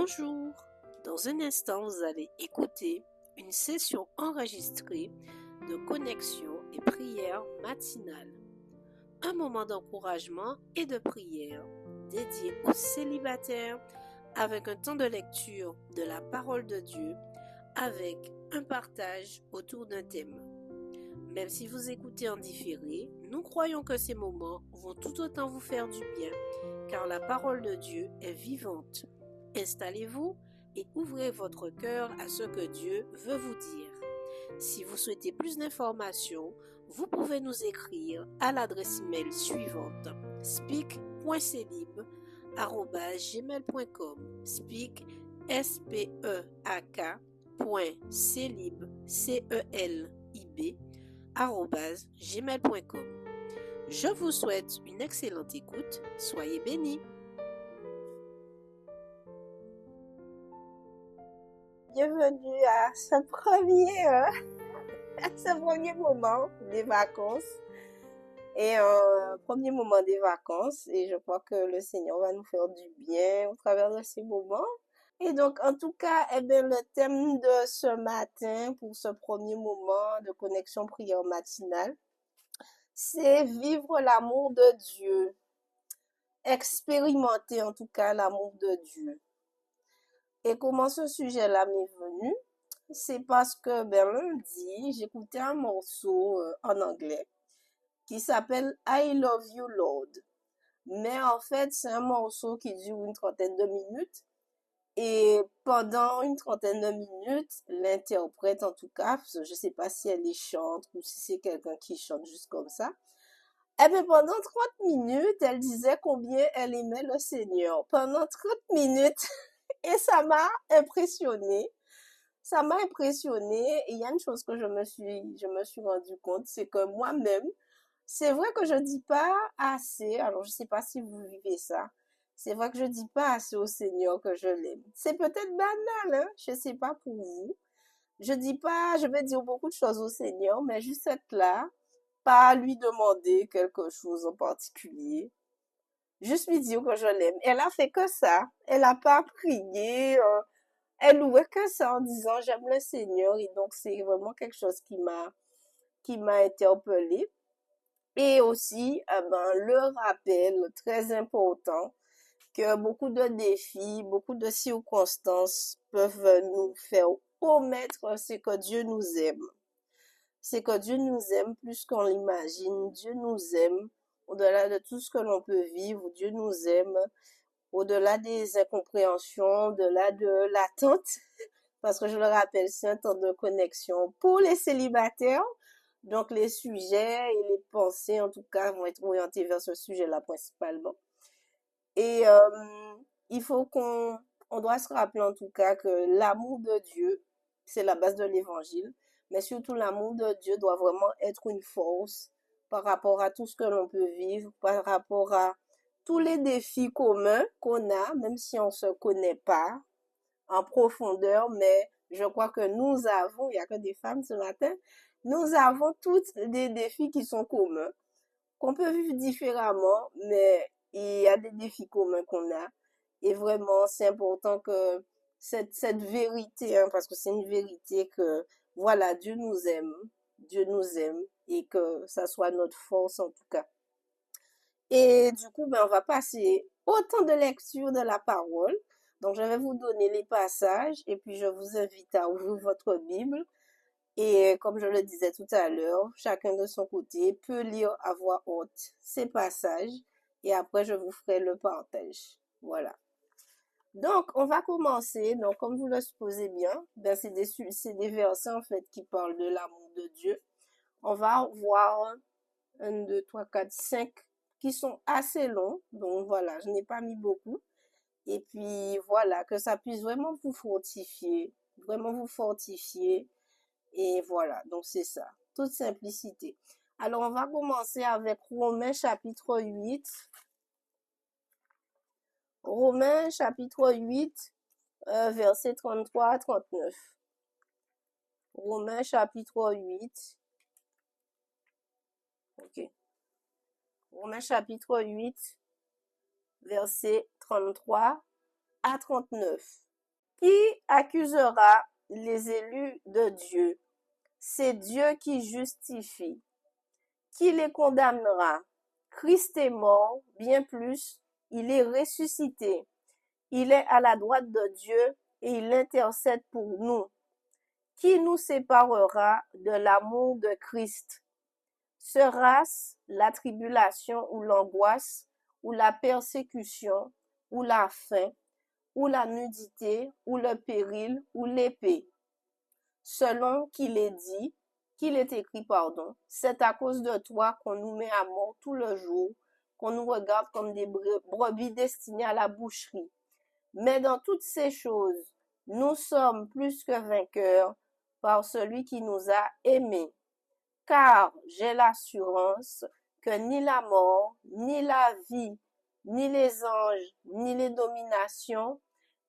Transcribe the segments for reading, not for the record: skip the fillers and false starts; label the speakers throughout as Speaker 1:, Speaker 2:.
Speaker 1: Bonjour, dans un instant vous allez écouter une session enregistrée de connexion et prière matinale. Un moment d'encouragement et de prière dédié aux célibataires avec un temps de lecture de la parole de Dieu avec un partage autour d'un thème. Même si vous écoutez en différé, nous croyons que ces moments vont tout autant vous faire du bien car la parole de Dieu est vivante. Installez-vous et ouvrez votre cœur à ce que Dieu veut vous dire. Si vous souhaitez plus d'informations, vous pouvez nous écrire à l'adresse email suivante speak.celib@gmail.com speak speak@celib@gmail.com. Je vous souhaite une excellente écoute. Soyez bénis.
Speaker 2: Bienvenue à ce premier moment des vacances et premier moment des vacances, et je crois que le Seigneur va nous faire du bien au travers de ces moments. Et donc, en tout cas, le thème de ce matin pour ce premier moment de connexion prière matinale, c'est vivre l'amour de Dieu, expérimenter en tout cas l'amour de Dieu. Et comment ce sujet-là m'est venu? C'est parce que lundi, j'écoutais un morceau en anglais qui s'appelle I Love You Lord. Mais en fait, c'est un morceau qui dure une trentaine de minutes. Et pendant une trentaine de minutes, l'interprète en tout cas, parce que je sais pas si elle les chante ou si c'est quelqu'un qui chante juste comme ça. Pendant 30 minutes, elle disait combien elle aimait le Seigneur. Pendant 30 minutes. Et ça m'a impressionnée. Ça m'a impressionnée. Et il y a une chose que je me suis rendu compte, c'est que moi-même, c'est vrai que je dis pas assez. Alors, je sais pas si vous vivez ça. C'est vrai que je dis pas assez au Seigneur que je l'aime. C'est peut-être banal, hein. Je sais pas pour vous. Je dis pas, je vais dire beaucoup de choses au Seigneur, mais juste être là, pas lui demander quelque chose en particulier. Juste lui dire que je l'aime. Elle a fait que ça. Elle a pas prié. Elle louait que ça en disant j'aime le Seigneur. Et donc c'est vraiment quelque chose qui m'a interpellée. Et aussi, le rappel très important que beaucoup de défis, beaucoup de circonstances peuvent nous faire omettre ce que Dieu nous aime. C'est que Dieu nous aime plus qu'on l'imagine. Dieu nous aime au-delà de tout ce que l'on peut vivre. Dieu nous aime au-delà des incompréhensions, au-delà de l'attente. Parce que je le rappelle, c'est un temps de connexion pour les célibataires. Donc les sujets et les pensées, en tout cas, vont être orientés vers ce sujet-là principalement. Et il faut on doit se rappeler en tout cas que l'amour de Dieu, c'est la base de l'évangile. Mais surtout, l'amour de Dieu doit vraiment être une force par rapport à tout ce que l'on peut vivre, par rapport à tous les défis communs qu'on a, même si on se connaît pas en profondeur, mais je crois que nous avons, il y a que des femmes ce matin, nous avons toutes des défis qui sont communs, qu'on peut vivre différemment, mais il y a des défis communs qu'on a. Et vraiment, c'est important que cette vérité, hein, parce que c'est une vérité que, voilà, Dieu nous aime, et que ça soit notre force en tout cas. Et du coup, on va passer au temps de lecture de la parole. Donc, je vais vous donner les passages et puis je vous invite à ouvrir votre Bible. Et comme je le disais tout à l'heure, chacun de son côté peut lire à voix haute ces passages et après je vous ferai le partage. Voilà. Donc, on va commencer. Donc, comme vous le supposez bien, c'est des versets en fait qui parlent de l'amour de Dieu. On va voir 1, 2, 3, 4, 5 qui sont assez longs. Donc voilà, je n'ai pas mis beaucoup. Et puis voilà, que ça puisse vraiment vous fortifier. Vraiment vous fortifier. Et voilà, donc c'est ça. Toute simplicité. Alors on va commencer avec Romains chapitre 8. Romains chapitre 8, versets 33 à 39. Romains chapitre 8. Ok. Romains chapitre 8, versets 33 à 39. Qui accusera les élus de Dieu? C'est Dieu qui justifie. Qui les condamnera? Christ est mort, bien plus, il est ressuscité. Il est à la droite de Dieu et il intercède pour nous. Qui nous séparera de l'amour de Christ? Sera-ce la tribulation ou l'angoisse, ou la persécution, ou la faim, ou la nudité, ou le péril, ou l'épée? Selon qu'il est dit, qu'il est écrit, c'est à cause de toi qu'on nous met à mort tout le jour, qu'on nous regarde comme des brebis destinées à la boucherie. Mais dans toutes ces choses, nous sommes plus que vainqueurs par celui qui nous a aimés. Car j'ai l'assurance que ni la mort, ni la vie, ni les anges, ni les dominations,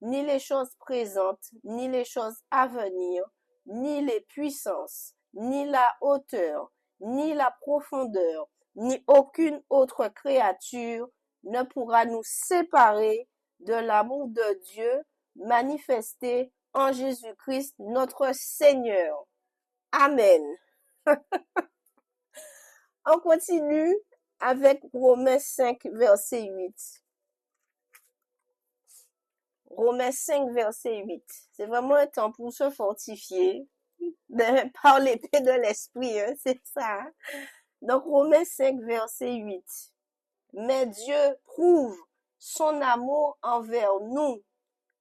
Speaker 2: ni les choses présentes, ni les choses à venir, ni les puissances, ni la hauteur, ni la profondeur, ni aucune autre créature ne pourra nous séparer de l'amour de Dieu manifesté en Jésus-Christ notre Seigneur. Amen. On continue avec Romains 5, verset 8. Romains 5, verset 8. C'est vraiment un temps pour se fortifier par l'épée de l'esprit, hein, c'est ça. Donc Romains 5, verset 8. Mais Dieu prouve son amour envers nous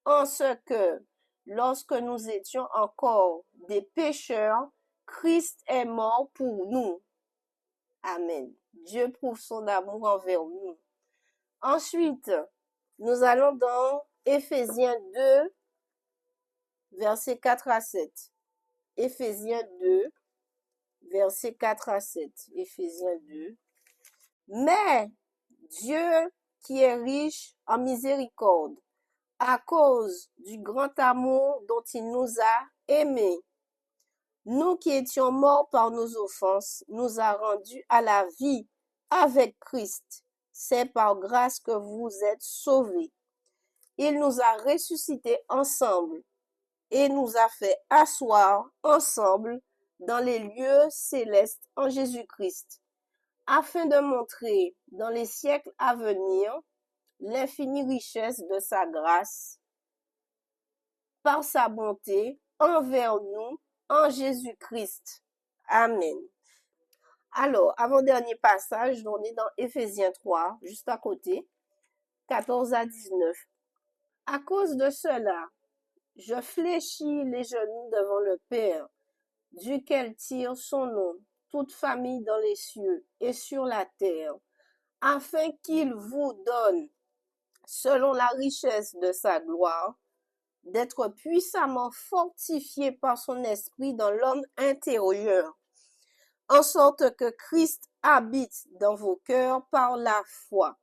Speaker 2: en ce que, lorsque nous étions encore des pécheurs, Christ est mort pour nous. Amen. Dieu prouve son amour envers nous. Ensuite, nous allons dans Éphésiens 2, versets 4 à 7. Éphésiens 2, versets 4 à 7. Éphésiens 2. Mais Dieu qui est riche en miséricorde, à cause du grand amour dont il nous a aimés, nous qui étions morts par nos offenses, nous a rendus à la vie avec Christ. C'est par grâce que vous êtes sauvés. Il nous a ressuscités ensemble et nous a fait asseoir ensemble dans les lieux célestes en Jésus-Christ, afin de montrer dans les siècles à venir l'infinie richesse de sa grâce par sa bonté envers nous en Jésus-Christ. Amen. Alors, avant-dernier passage, on est dans Éphésiens 3, juste à côté, 14 à 19. À cause de cela, je fléchis les genoux devant le Père, duquel tire son nom, toute famille dans les cieux et sur la terre, afin qu'il vous donne, selon la richesse de sa gloire, d'être puissamment fortifié par son esprit dans l'homme intérieur, en sorte que Christ habite dans vos cœurs par la foi,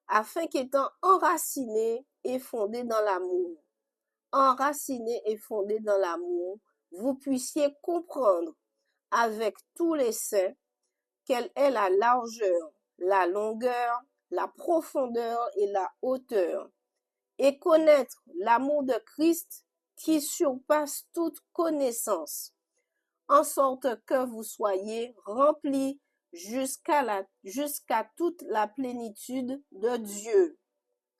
Speaker 2: afin qu'étant enraciné et fondé dans l'amour, vous puissiez comprendre avec tous les saints quelle est la largeur, la longueur, la profondeur et la hauteur, et connaître l'amour de Christ qui surpasse toute connaissance, en sorte que vous soyez remplis jusqu'à toute la plénitude de Dieu,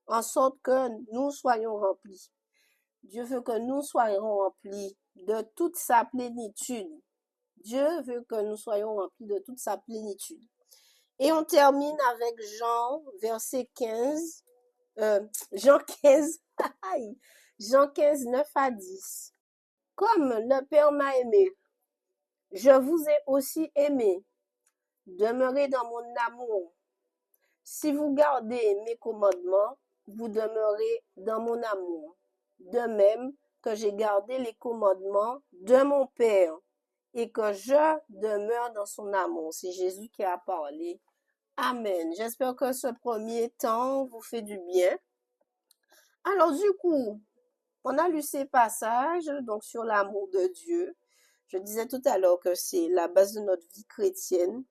Speaker 2: en sorte que nous soyons remplis. Dieu veut que nous soyons remplis de toute sa plénitude. Dieu veut que nous soyons remplis de toute sa plénitude. Et on termine avec Jean 15, Jean 15, 9 à 10. Comme le Père m'a aimé, je vous ai aussi aimé. Demeurez dans mon amour. Si vous gardez mes commandements, vous demeurez dans mon amour. De même que j'ai gardé les commandements de mon Père et que je demeure dans son amour. C'est Jésus qui a parlé. Amen. J'espère que ce premier temps vous fait du bien. Alors du coup, on a lu ces passages donc sur l'amour de Dieu. Je disais tout à l'heure que c'est la base de notre vie chrétienne.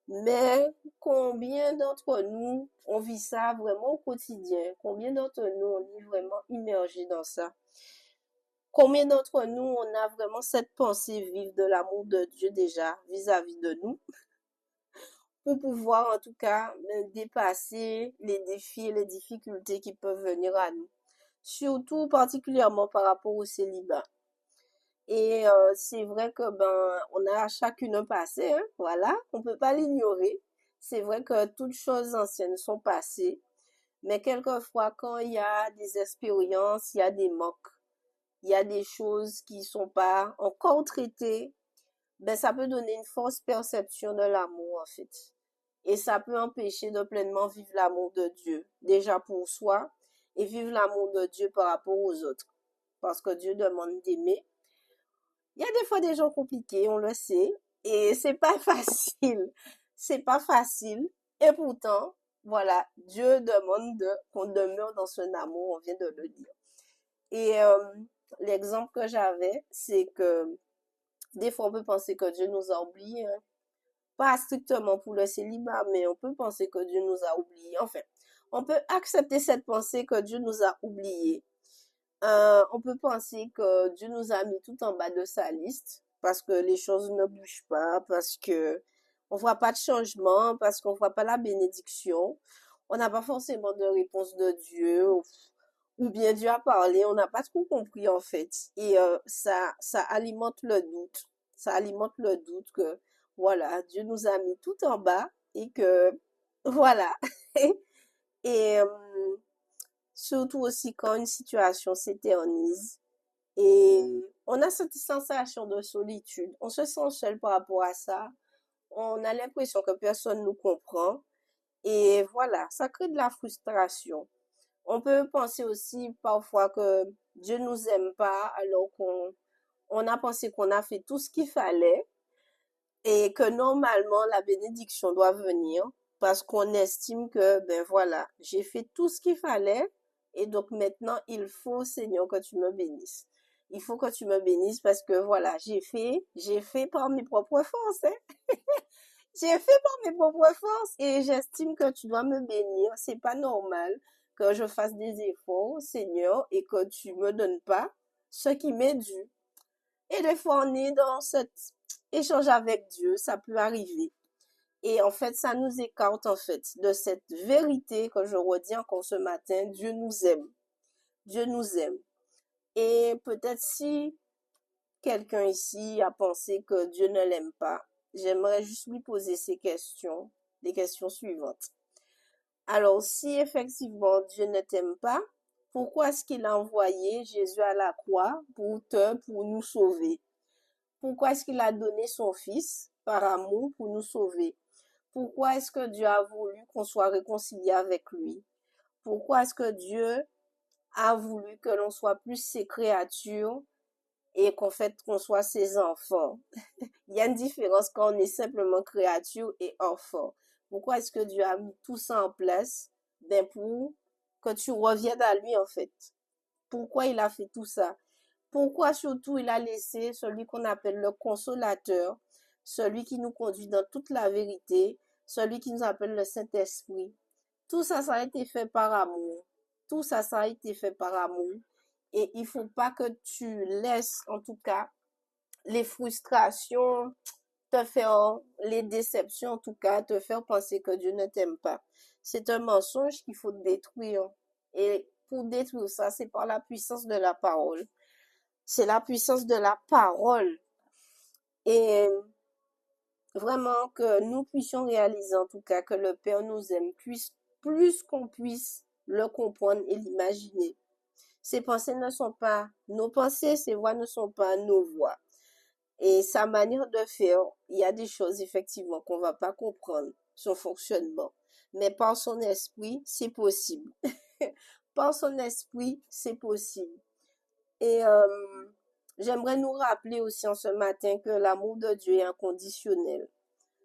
Speaker 2: Mais combien d'entre nous on vit ça vraiment au quotidien? Combien d'entre nous on est vraiment immergés dans ça? Combien d'entre nous, on a vraiment cette pensée vive de l'amour de Dieu déjà vis-à-vis de nous pour pouvoir en tout cas dépasser les défis et les difficultés qui peuvent venir à nous. Surtout particulièrement par rapport au célibat. Et c'est vrai que on a chacune un passé, hein, voilà, on peut pas l'ignorer. C'est vrai que toutes choses anciennes sont passées, mais quelquefois quand il y a des expériences, il y a des manques, il y a des choses qui sont pas encore traitées, ça peut donner une fausse perception de l'amour en fait. Et ça peut empêcher de pleinement vivre l'amour de Dieu, déjà pour soi, et vivre l'amour de Dieu par rapport aux autres. Parce que Dieu demande d'aimer. Il y a des fois des gens compliqués, on le sait, et c'est pas facile. C'est pas facile. Et pourtant, voilà, Dieu demande qu'on demeure dans son amour, on vient de le dire. Et l'exemple que j'avais, c'est que des fois on peut penser que Dieu nous a oubliés, hein. Pas strictement pour le célibat, mais on peut penser que Dieu nous a oubliés. Enfin, on peut accepter cette pensée que Dieu nous a oubliés. On peut penser que Dieu nous a mis tout en bas de sa liste parce que les choses ne bougent pas, parce que on voit pas de changement, parce qu'on voit pas la bénédiction. On n'a pas forcément de réponse de Dieu, ou bien Dieu a parlé, on n'a pas trop compris en fait. Et ça alimente le doute. Ça alimente le doute que voilà, Dieu nous a mis tout en bas et que voilà. Et surtout aussi quand une situation s'éternise et on a cette sensation de solitude. On se sent seul par rapport à ça. On a l'impression que personne nous comprend. Et voilà, ça crée de la frustration. On peut penser aussi parfois que Dieu nous aime pas alors qu'on a pensé qu'on a fait tout ce qu'il fallait et que normalement la bénédiction doit venir parce qu'on estime que, ben voilà, j'ai fait tout ce qu'il fallait et donc maintenant il faut, Seigneur, que tu me bénisses. Il faut que tu me bénisses parce que voilà, j'ai fait par mes propres forces, hein. J'ai fait par mes propres forces et j'estime que tu dois me bénir. C'est pas normal que je fasse des efforts, Seigneur, et que tu me donnes pas ce qui m'est dû. Et des fois, on est dans cet échange avec Dieu, ça peut arriver. Et en fait, ça nous écarte en fait de cette vérité que je redis encore ce matin. Dieu nous aime. Dieu nous aime. Et peut-être si quelqu'un ici a pensé que Dieu ne l'aime pas, j'aimerais juste lui poser ces questions, les questions suivantes. Alors, si effectivement Dieu ne t'aime pas, pourquoi est-ce qu'il a envoyé Jésus à la croix pour nous sauver? Pourquoi est-ce qu'il a donné son Fils par amour pour nous sauver? Pourquoi est-ce que Dieu a voulu qu'on soit réconcilié avec lui? Pourquoi est-ce que Dieu a voulu que l'on soit plus ses créatures et qu'on soit ses enfants? Il y a une différence quand on est simplement créature et enfant. Pourquoi est-ce que Dieu a mis tout ça en place? Pour que tu reviennes à lui en fait. Pourquoi il a fait tout ça? Pourquoi surtout il a laissé celui qu'on appelle le consolateur, celui qui nous conduit dans toute la vérité, celui qui nous appelle le Saint-Esprit. Tout ça, ça a été fait par amour. Tout ça, ça a été fait par amour. Et il faut pas que tu laisses, en tout cas, les frustrations te faire, les déceptions, en tout cas, te faire penser que Dieu ne t'aime pas. C'est un mensonge qu'il faut détruire. Et pour détruire ça, c'est par la puissance de la parole. C'est la puissance de la parole. Et vraiment que nous puissions réaliser en tout cas que le Père nous aime plus qu'on puisse le comprendre et l'imaginer. Ses pensées ne sont pas nos pensées, ses voix ne sont pas nos voix. Et sa manière de faire, il y a des choses effectivement qu'on va pas comprendre, son fonctionnement. Mais par son esprit, c'est possible. Par son esprit, c'est possible. Et j'aimerais nous rappeler aussi en ce matin que l'amour de Dieu est inconditionnel.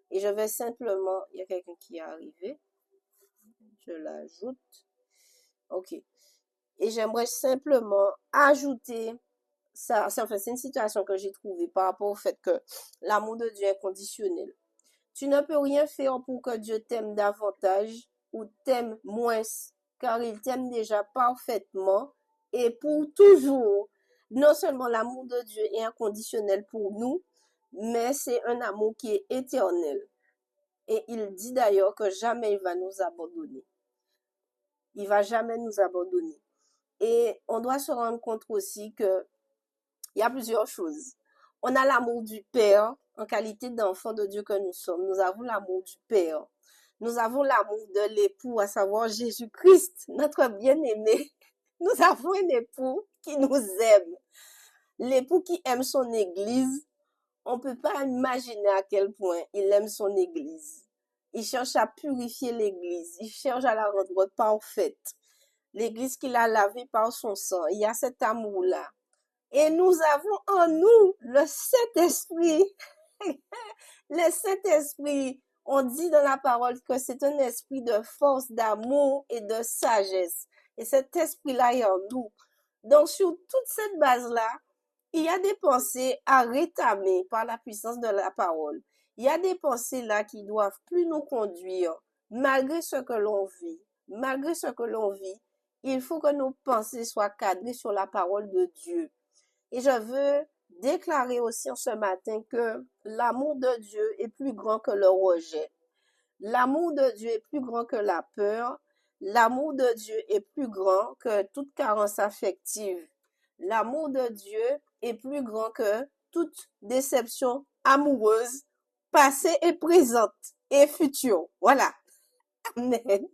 Speaker 2: Et je vais simplement, il y a quelqu'un qui est arrivé, je l'ajoute. Ok. Et j'aimerais simplement ajouter ça, c'est une situation que j'ai trouvée par rapport au fait que l'amour de Dieu est conditionnel. Tu ne peux rien faire pour que Dieu t'aime davantage ou t'aime moins, car il t'aime déjà parfaitement et pour toujours. Non seulement l'amour de Dieu est inconditionnel pour nous, mais c'est un amour qui est éternel. Et il dit d'ailleurs que jamais il va nous abandonner. Il va jamais nous abandonner. Et on doit se rendre compte aussi que il y a plusieurs choses. On a l'amour du Père en qualité d'enfant de Dieu que nous sommes. Nous avons l'amour du Père. Nous avons l'amour de l'époux, à savoir Jésus-Christ, notre bien-aimé. Nous avons un époux qui nous aime. L'époux qui aime son église, on ne peut pas imaginer à quel point il aime son église. Il cherche à purifier l'église. Il cherche à la rendre parfaite. L'église qu'il a lavée par son sang. Il y a cet amour-là. Et nous avons en nous le Saint-Esprit. Le Saint-Esprit, on dit dans la parole que c'est un esprit de force, d'amour et de sagesse. Et cet esprit-là est en nous. Donc, sur toute cette base-là, il y a des pensées à rétamer par la puissance de la parole. Il y a des pensées là qui doivent plus nous conduire, malgré ce que l'on vit. Malgré ce que l'on vit, il faut que nos pensées soient cadrées sur la parole de Dieu. Et je veux déclarer aussi en ce matin que l'amour de Dieu est plus grand que le rejet. L'amour de Dieu est plus grand que la peur. L'amour de Dieu est plus grand que toute carence affective. L'amour de Dieu est plus grand que toute déception amoureuse, passée et présente et future. Voilà. Amen.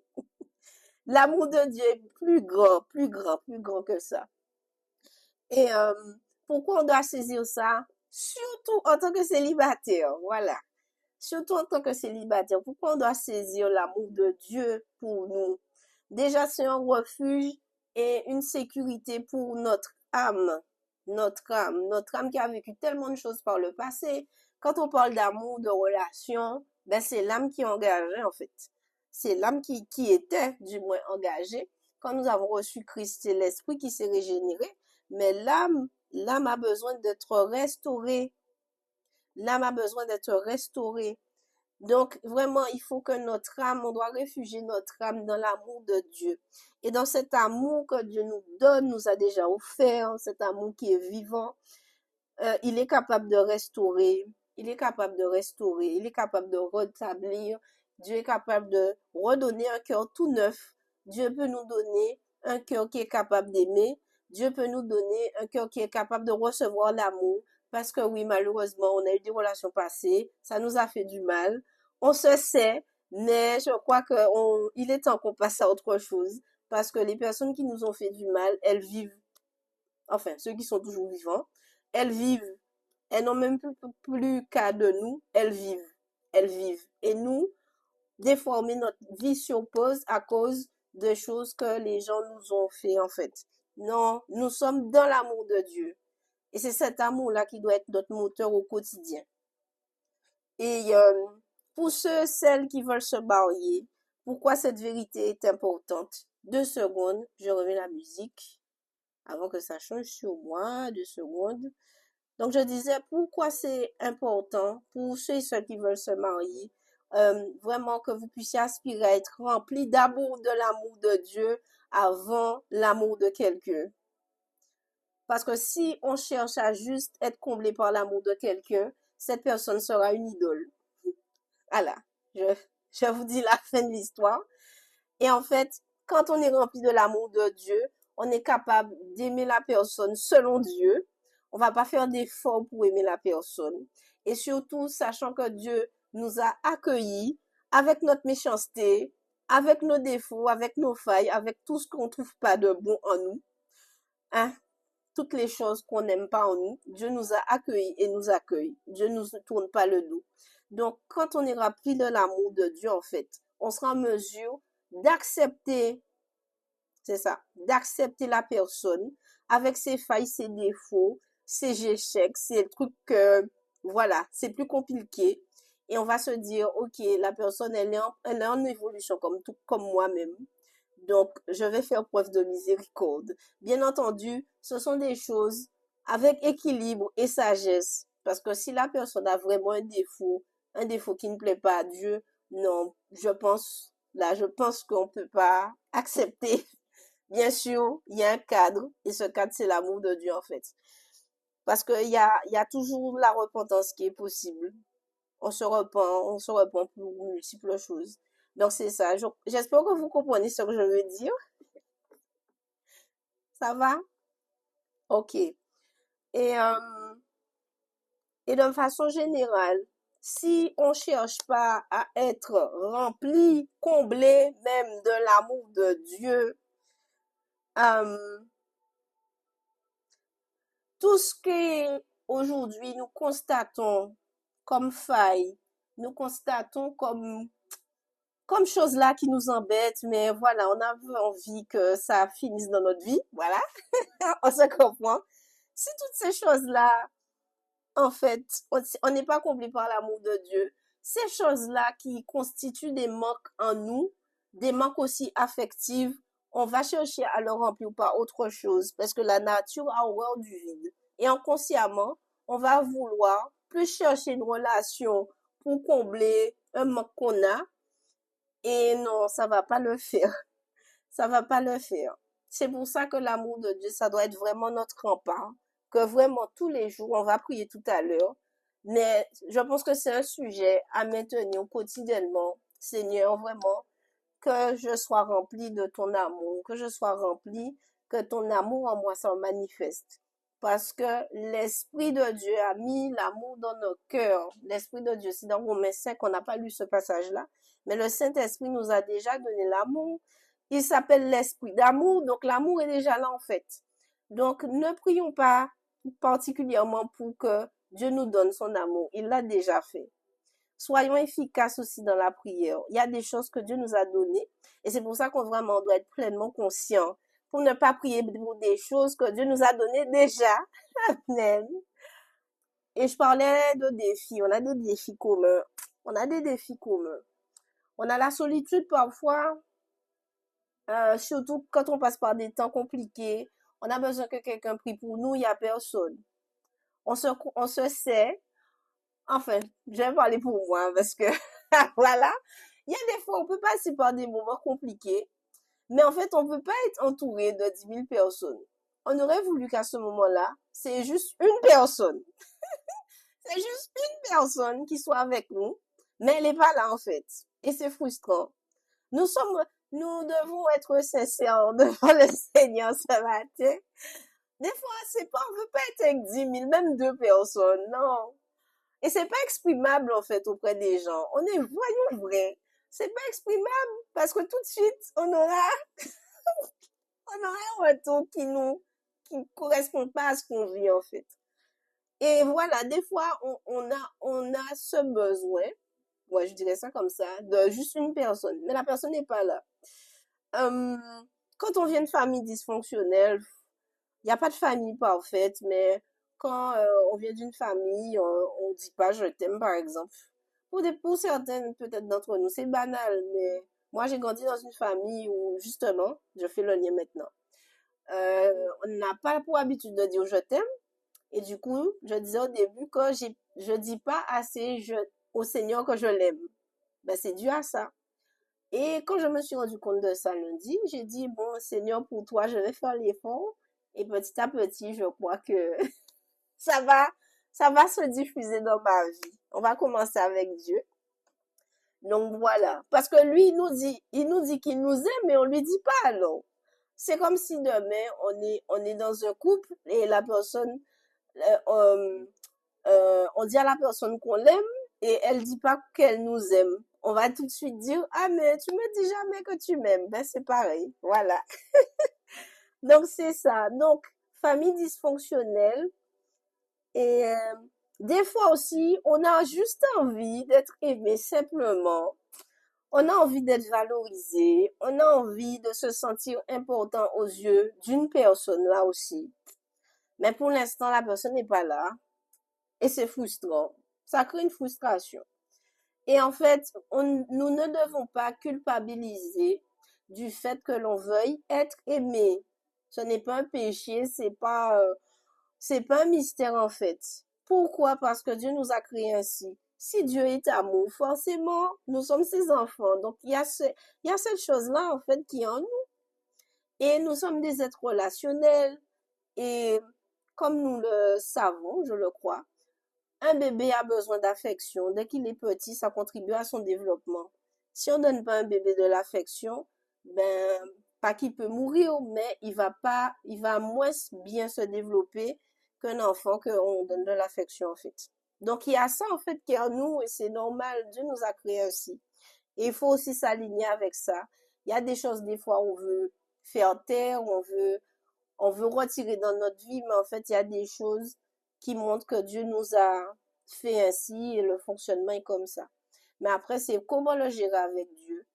Speaker 2: L'amour de Dieu est plus grand, plus grand, plus grand que ça. Et pourquoi on doit saisir ça? Surtout en tant que célibataire, voilà. Surtout en tant que célibataire, pourquoi on doit saisir l'amour de Dieu pour nous? Déjà, c'est un refuge et une sécurité pour notre âme. Notre âme qui a vécu tellement de choses par le passé. Quand on parle d'amour, de relation, ben c'est l'âme qui est engagée en fait. C'est l'âme qui était du moins engagée. Quand nous avons reçu Christ, c'est l'esprit qui s'est régénéré. Mais l'âme a besoin d'être restaurée. L'âme a besoin d'être restaurée. Donc, vraiment, il faut que notre âme, on doit réfugier notre âme dans l'amour de Dieu. Et dans cet amour que Dieu nous donne, nous a déjà offert, cet amour qui est vivant, il est capable de restaurer, il est capable de restaurer, il est capable de rétablir. Dieu est capable de redonner un cœur tout neuf. Dieu peut nous donner un cœur qui est capable d'aimer. Dieu peut nous donner un cœur qui est capable de recevoir l'amour. Parce que oui, malheureusement, on a eu des relations passées, ça nous a fait du mal. On se sait, mais je crois il est temps qu'on passe à autre chose. Parce que les personnes qui nous ont fait du mal, elles vivent, enfin, ceux qui sont toujours vivants, elles vivent. Elles n'ont même plus qu'à de nous, elles vivent. Elles vivent. Et nous, des fois, on met notre vie sur pause à cause de choses que les gens nous ont fait, en fait. Non, nous sommes dans l'amour de Dieu. Et c'est cet amour-là qui doit être notre moteur au quotidien. Et pour celles qui veulent se marier, pourquoi cette vérité est importante? 2 secondes, je remets la musique avant que ça change sur moi. 2 secondes. Donc, je disais pourquoi c'est important pour ceux et celles qui veulent se marier, vraiment que vous puissiez aspirer à être remplis d'amour, de l'amour de Dieu avant l'amour de quelqu'un. Parce que si on cherche à juste être comblé par l'amour de quelqu'un, cette personne sera une idole. Voilà, je vous dis la fin de l'histoire. Et en fait, quand on est rempli de l'amour de Dieu, on est capable d'aimer la personne selon Dieu. On va pas faire d'efforts pour aimer la personne. Et surtout, sachant que Dieu nous a accueillis avec notre méchanceté, avec nos défauts, avec nos failles, avec tout ce qu'on trouve pas de bon en nous. Hein? Toutes les choses qu'on n'aime pas en nous, Dieu nous a accueillis et nous accueille. Dieu ne nous tourne pas le dos. Donc, quand on est rempli de l'amour de Dieu, en fait, on sera en mesure d'accepter, c'est ça, d'accepter la personne avec ses failles, ses défauts, ses échecs, ses trucs que, voilà, c'est plus compliqué. Et on va se dire, ok, la personne, elle est en évolution comme moi-même. Donc, je vais faire preuve de miséricorde. Bien entendu, ce sont des choses avec équilibre et sagesse. Parce que si la personne a vraiment un défaut qui ne plaît pas à Dieu, non, je pense qu'on ne peut pas accepter bien sûr, il y a un cadre, et ce cadre, c'est l'amour de Dieu, en fait. Parce qu'il y a toujours la repentance qui est possible. On se repent pour multiples choses. Donc, c'est ça. J'espère que vous comprenez ce que je veux dire. Ça va? OK. Et de façon générale, si on cherche pas à être rempli, comblé même de l'amour de Dieu, euh, tout ce que aujourd'hui nous constatons comme faille, nous constatons comme chose là qui nous embête, mais voilà, on a envie que ça finisse dans notre vie, voilà, on se comprend. Si toutes ces choses-là, en fait, on n'est pas comblé par l'amour de Dieu, ces choses-là qui constituent des manques en nous, des manques aussi affectifs, on va chercher à le remplir par autre chose, parce que la nature a horreur du vide. Et inconsciemment, on va vouloir plus chercher une relation pour combler un manque qu'on a, et non, ça va pas le faire. Ça va pas le faire. C'est pour ça que l'amour de Dieu, ça doit être vraiment notre rempart. Que vraiment tous les jours, on va prier tout à l'heure. Mais je pense que c'est un sujet à maintenir quotidiennement. Seigneur, vraiment, que je sois rempli de ton amour, que je sois rempli, que ton amour en moi s'en manifeste. Parce que l'Esprit de Dieu a mis l'amour dans nos cœurs. L'Esprit de Dieu, c'est dans Romains 5 qu'on n'a pas lu ce passage-là, mais le Saint-Esprit nous a déjà donné l'amour. Il s'appelle l'Esprit d'amour, donc l'amour est déjà là en fait. Donc ne prions pas particulièrement pour que Dieu nous donne son amour. Il l'a déjà fait. Soyons efficaces aussi dans la prière. Il y a des choses que Dieu nous a données et c'est pour ça qu'on vraiment doit être pleinement conscient pour ne pas prier pour des choses que Dieu nous a données déjà. Amen. Et je parlais de défis. On a des défis communs. On a des défis communs. On a la solitude parfois, surtout quand on passe par des temps compliqués. On a besoin que quelqu'un prie pour nous, il n'y a personne. On se sait. Enfin, je vais parler pour moi parce que, voilà, il y a des fois, on peut passer par des moments compliqués, mais en fait, on peut pas être entouré de 10 000 personnes. On aurait voulu qu'à ce moment-là, c'est juste une personne. C'est juste une personne qui soit avec nous, mais elle n'est pas là, en fait. Et c'est frustrant. Nous devons être sincères devant le Seigneur ce matin. Des fois, c'est pas, on veut pas être avec 10 000, même deux personnes, non. Et c'est pas exprimable, en fait, auprès des gens. Voyons vrai. C'est pas exprimable parce que tout de suite, on aura un retour qui correspond pas à ce qu'on vit, en fait. Et voilà, des fois, on a ce besoin, ouais, je dirais ça comme ça, de juste une personne. Mais la personne n'est pas là. Euh, Quand on vient de famille dysfonctionnelle, il n'y a pas de famille parfaite, mais quand on vient d'une famille, on dit pas je t'aime, par exemple. Pour certaines, peut-être d'entre nous, c'est banal, mais moi, j'ai grandi dans une famille où, justement, je fais le lien maintenant. On n'a pas pour habitude de dire je t'aime. Et du coup, je disais au début que je dis pas assez au Seigneur que je l'aime. Ben, c'est dû à ça. Et quand je me suis rendu compte de ça lundi, j'ai dit, bon, Seigneur, pour toi, je vais faire l'effort. Et petit à petit, je crois que ça va, ça va se diffuser dans ma vie. On va commencer avec Dieu. Donc voilà. Parce que lui, il nous dit qu'il nous aime, mais on lui dit pas alors. C'est comme si demain, on est dans un couple et la personne, euh, on dit à la personne qu'on l'aime et elle dit pas qu'elle nous aime. On va tout de suite dire, ah, mais tu me dis jamais que tu m'aimes. Ben, c'est pareil. Voilà. Donc, c'est ça. Donc, famille dysfonctionnelle. Et des fois aussi, on a juste envie d'être aimé simplement. On a envie d'être valorisé. On a envie de se sentir important aux yeux d'une personne là aussi. Mais pour l'instant, la personne n'est pas là. Et c'est frustrant. Ça crée une frustration. Et en fait, nous ne devons pas culpabiliser du fait que l'on veuille être aimé. Ce n'est pas un péché, c'est pas un mystère en fait. Pourquoi? Parce que Dieu nous a créés ainsi. Si Dieu est amour, forcément, nous sommes ses enfants. Donc, il y a cette chose-là, en fait, qui est en nous. Et nous sommes des êtres relationnels et comme nous le savons, je le crois, un bébé a besoin d'affection. Dès qu'il est petit, ça contribue à son développement. Si on donne pas un bébé de l'affection, ben, pas qu'il peut mourir, mais il va moins bien se développer qu'un enfant qu'on donne de l'affection, en fait. Donc, il y a ça, en fait, qui est en nous et c'est normal. Dieu nous a créés ainsi. Et il faut aussi s'aligner avec ça. Il y a des choses, des fois, on veut faire taire, on veut retirer dans notre vie, mais en fait, il y a des choses qui montrent que Dieu nous a fait ainsi et le fonctionnement est comme ça. Mais après, c'est comment le gérer avec Dieu.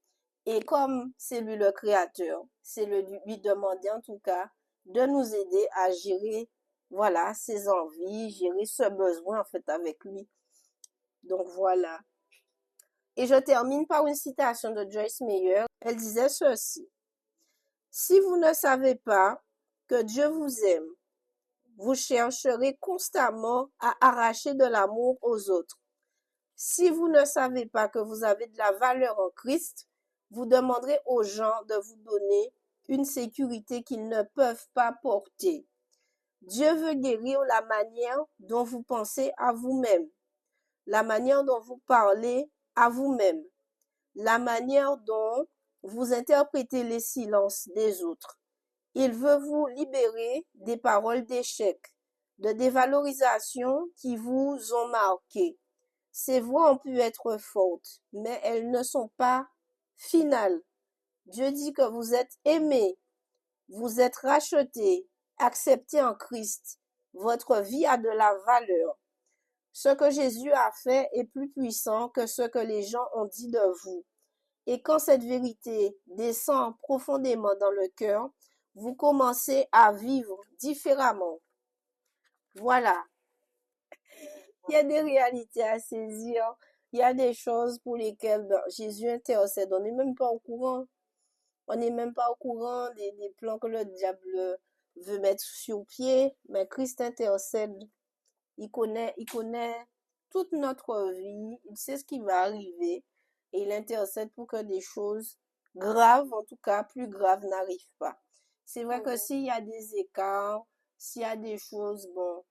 Speaker 2: Et comme c'est lui le créateur, c'est lui demander en tout cas de nous aider à gérer, voilà, ses envies, gérer ce besoin en fait avec lui. Donc voilà. Et je termine par une citation de Joyce Meyer. Elle disait ceci. Si vous ne savez pas que Dieu vous aime, vous chercherez constamment à arracher de l'amour aux autres. Si vous ne savez pas que vous avez de la valeur en Christ, vous demanderez aux gens de vous donner une sécurité qu'ils ne peuvent pas porter. Dieu veut guérir la manière dont vous pensez à vous-même, la manière dont vous parlez à vous-même, la manière dont vous interprétez les silences des autres. Il veut vous libérer des paroles d'échec, de dévalorisation qui vous ont marqué. Ces voix ont pu être fortes, mais elles ne sont pas finales. Dieu dit que vous êtes aimés, vous êtes rachetés, acceptés en Christ. Votre vie a de la valeur. Ce que Jésus a fait est plus puissant que ce que les gens ont dit de vous. Et quand cette vérité descend profondément dans le cœur, vous commencez à vivre différemment. Voilà. Il y a des réalités à saisir. Il y a des choses pour lesquelles Jésus intercède. On n'est même pas au courant. On n'est même pas au courant des plans que le diable veut mettre sur pied. Mais Christ intercède. Il connaît toute notre vie. Il sait ce qui va arriver. Et il intercède pour que des choses graves, en tout cas plus graves, n'arrivent pas. C'est vrai que s'il y a des écarts, s'il y a des choses, bon,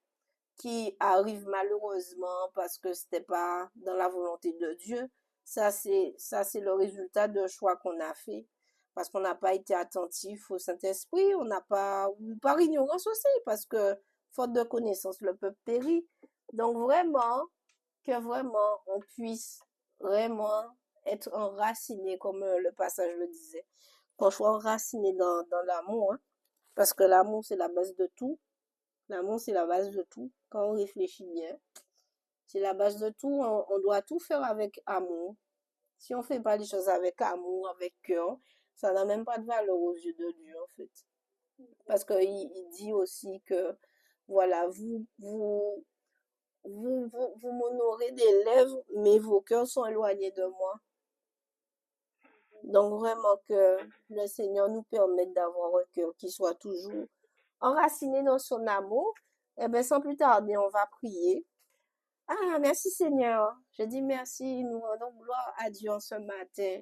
Speaker 2: qui arrivent malheureusement parce que c'était pas dans la volonté de Dieu, ça c'est le résultat d'un choix qu'on a fait parce qu'on n'a pas été attentif au Saint-Esprit, on n'a pas ou par ignorance aussi parce que faute de connaissance le peuple périt. Donc vraiment que vraiment on puisse vraiment être enraciné comme le passage le disait, qu'on soit enraciné dans l'amour, hein, parce que l'amour c'est la base de tout. L'amour, c'est la base de tout. Quand on réfléchit bien, c'est la base de tout. On doit tout faire avec amour. Si on fait pas les choses avec amour, avec cœur, ça n'a même pas de valeur aux yeux de Dieu, en fait. Parce qu'il dit aussi que, voilà, vous m'honorez des lèvres, mais vos cœurs sont éloignés de moi. Donc vraiment que le Seigneur nous permette d'avoir un cœur qui soit toujours enraciné dans son amour. Eh bien, sans plus tarder, on va prier. Ah, merci Seigneur. Je dis merci, nous rendons gloire à Dieu en ce matin.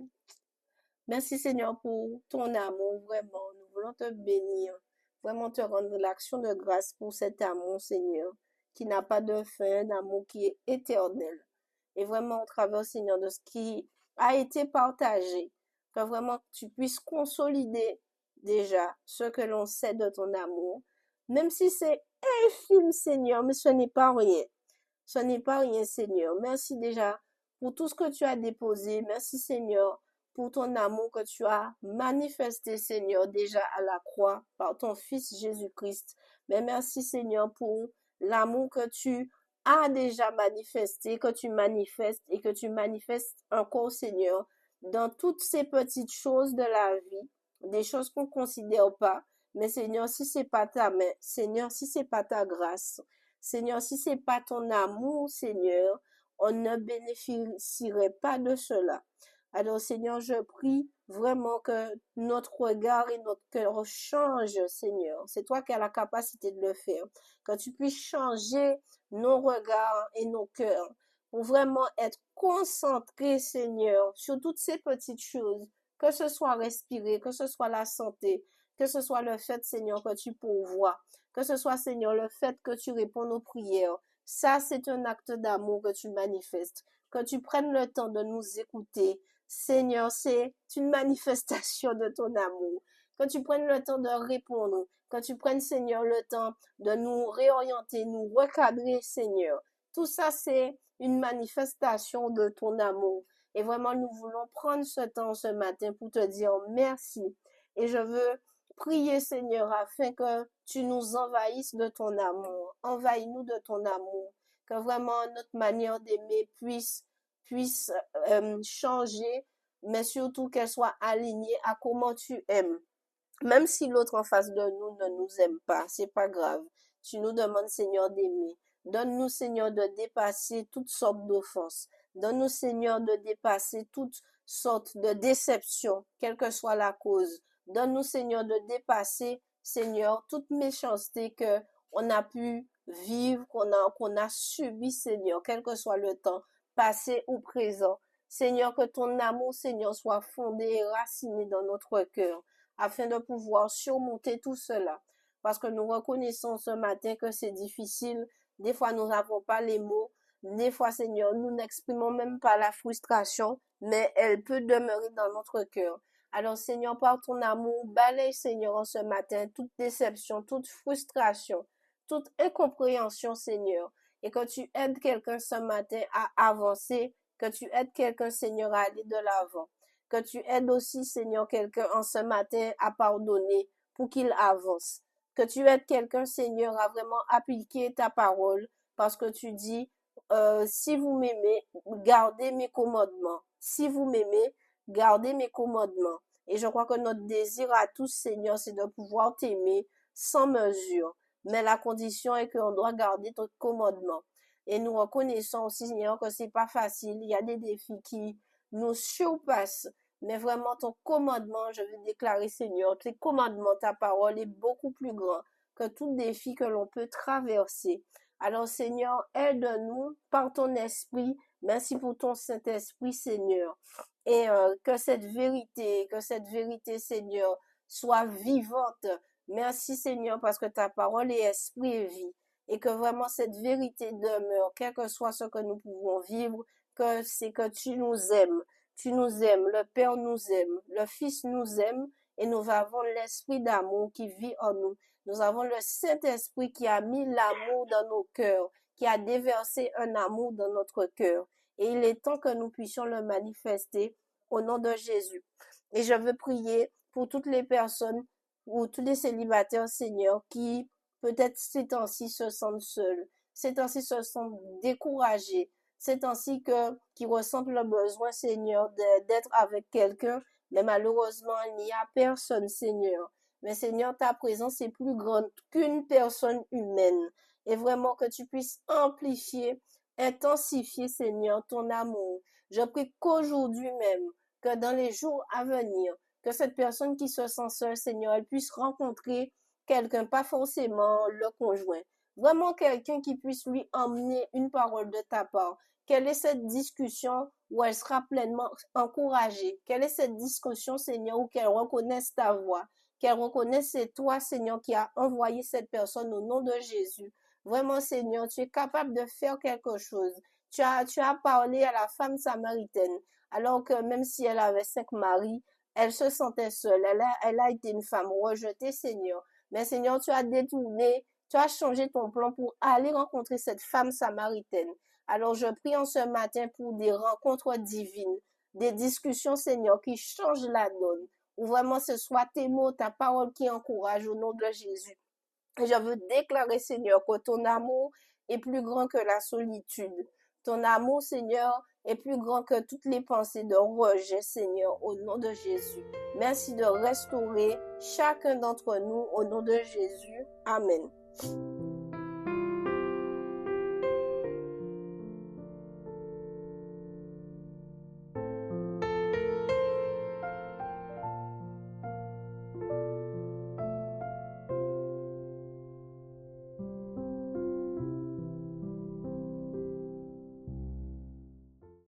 Speaker 2: Merci Seigneur pour ton amour, vraiment. Nous voulons te bénir, vraiment te rendre l'action de grâce pour cet amour, Seigneur, qui n'a pas de fin, un amour qui est éternel. Et vraiment, au travers, Seigneur, de ce qui a été partagé, que vraiment tu puisses consolider déjà ce que l'on sait de ton amour, même si c'est infime, Seigneur, mais ce n'est pas rien. Ce n'est pas rien, Seigneur. Merci déjà pour tout ce que tu as déposé. Merci, Seigneur, pour ton amour que tu as manifesté, Seigneur, déjà à la croix par ton Fils Jésus-Christ. Mais merci, Seigneur, pour l'amour que tu as déjà manifesté, que tu manifestes et que tu manifestes encore, Seigneur, dans toutes ces petites choses de la vie, des choses qu'on ne considère pas. Mais Seigneur, si c'est pas ta main, Seigneur, si c'est pas ta grâce, Seigneur, si c'est pas ton amour, Seigneur, on ne bénéficierait pas de cela. Alors, Seigneur, je prie vraiment que notre regard et notre cœur changent, Seigneur. C'est toi qui as la capacité de le faire. Que tu puisses changer nos regards et nos cœurs pour vraiment être concentrés, Seigneur, sur toutes ces petites choses, que ce soit respirer, que ce soit la santé, que ce soit le fait, Seigneur, que tu pourvois, que ce soit, Seigneur, le fait que tu réponds aux prières. Ça, c'est un acte d'amour que tu manifestes. Que tu prennes le temps de nous écouter. Seigneur, c'est une manifestation de ton amour. Que tu prennes le temps de répondre. Que tu prennes, Seigneur, le temps de nous réorienter, nous recadrer, Seigneur. Tout ça, c'est une manifestation de ton amour. Et vraiment, nous voulons prendre ce temps ce matin pour te dire merci. Et je veux prier, Seigneur, afin que tu nous envahisses de ton amour. Envahis-nous de ton amour. Que vraiment notre manière d'aimer puisse changer, mais surtout qu'elle soit alignée à comment tu aimes. Même si l'autre en face de nous ne nous aime pas, c'est pas grave. Tu nous demandes, Seigneur, d'aimer. Donne-nous, Seigneur, de dépasser toutes sortes d'offenses. Donne-nous, Seigneur, de dépasser toutes sortes de déceptions, quelle que soit la cause. Donne-nous, Seigneur, de dépasser, Seigneur, toute méchanceté que on a pu vivre, qu'on a subi, Seigneur, quel que soit le temps, passé ou présent. Seigneur, que ton amour, Seigneur, soit fondé et raciné dans notre cœur, afin de pouvoir surmonter tout cela. Parce que nous reconnaissons ce matin que c'est difficile. Des fois, nous n'avons pas les mots. Des fois, Seigneur, nous n'exprimons même pas la frustration, mais elle peut demeurer dans notre cœur. Alors, Seigneur, par ton amour, balaye, Seigneur, en ce matin, toute déception, toute frustration, toute incompréhension, Seigneur. Et que tu aides quelqu'un ce matin à avancer, que tu aides quelqu'un, Seigneur, à aller de l'avant. Que tu aides aussi, Seigneur, quelqu'un en ce matin à pardonner pour qu'il avance. Que tu aides quelqu'un, Seigneur, à vraiment appliquer ta parole parce que tu dis, si vous m'aimez, gardez mes commandements. Si vous m'aimez, gardez mes commandements. Et je crois que notre désir à tous, Seigneur, c'est de pouvoir t'aimer sans mesure. Mais la condition est qu'on doit garder ton commandement. Et nous reconnaissons aussi, Seigneur, que c'est pas facile. Il y a des défis qui nous surpassent. Mais vraiment, ton commandement, je veux déclarer, Seigneur, tes commandements, ta parole est beaucoup plus grand que tout défi que l'on peut traverser. Alors, Seigneur, aide-nous par ton esprit. Merci pour ton Saint-Esprit, Seigneur. Et que cette vérité, Seigneur, soit vivante. Merci, Seigneur, parce que ta parole est esprit et vie. Et que vraiment cette vérité demeure, quel que soit ce que nous pouvons vivre, que c'est que tu nous aimes. Tu nous aimes, le Père nous aime, le Fils nous aime et nous avons l'esprit d'amour qui vit en nous. Nous avons le Saint-Esprit qui a mis l'amour dans nos cœurs, qui a déversé un amour dans notre cœur. Et il est temps que nous puissions le manifester au nom de Jésus. Et je veux prier pour toutes les personnes ou tous les célibataires, Seigneur, qui peut-être ces temps-ci se sentent seuls, ces temps-ci se sentent découragés, c'est ainsi qui ressentent le besoin, Seigneur, d'être avec quelqu'un, mais malheureusement, il n'y a personne, Seigneur. Mais Seigneur, ta présence est plus grande qu'une personne humaine. Et vraiment que tu puisses amplifier, intensifier, Seigneur, ton amour. Je prie qu'aujourd'hui même, que dans les jours à venir, que cette personne qui se sent seule, Seigneur, elle puisse rencontrer quelqu'un, pas forcément le conjoint. Vraiment quelqu'un qui puisse lui emmener une parole de ta part. Quelle est cette discussion où elle sera pleinement encouragée? Quelle est cette discussion, Seigneur, où qu'elle reconnaisse ta voix? Qu'elle reconnaisse c'est toi, Seigneur, qui a envoyé cette personne au nom de Jésus. Vraiment, Seigneur, tu es capable de faire quelque chose. Tu as parlé à la femme samaritaine, alors que même si elle avait 5 maris, elle se sentait seule. Elle a été une femme rejetée, Seigneur. Mais Seigneur, tu as détourné, tu as changé ton plan pour aller rencontrer cette femme samaritaine. Alors je prie en ce matin pour des rencontres divines, des discussions, Seigneur, qui changent la donne. Où vraiment ce soit tes mots, ta parole qui encourage au nom de Jésus. Et je veux déclarer, Seigneur, que ton amour est plus grand que la solitude. Ton amour, Seigneur, est plus grand que toutes les pensées de rejet, Seigneur, au nom de Jésus. Merci de restaurer chacun d'entre nous au nom de Jésus. Amen.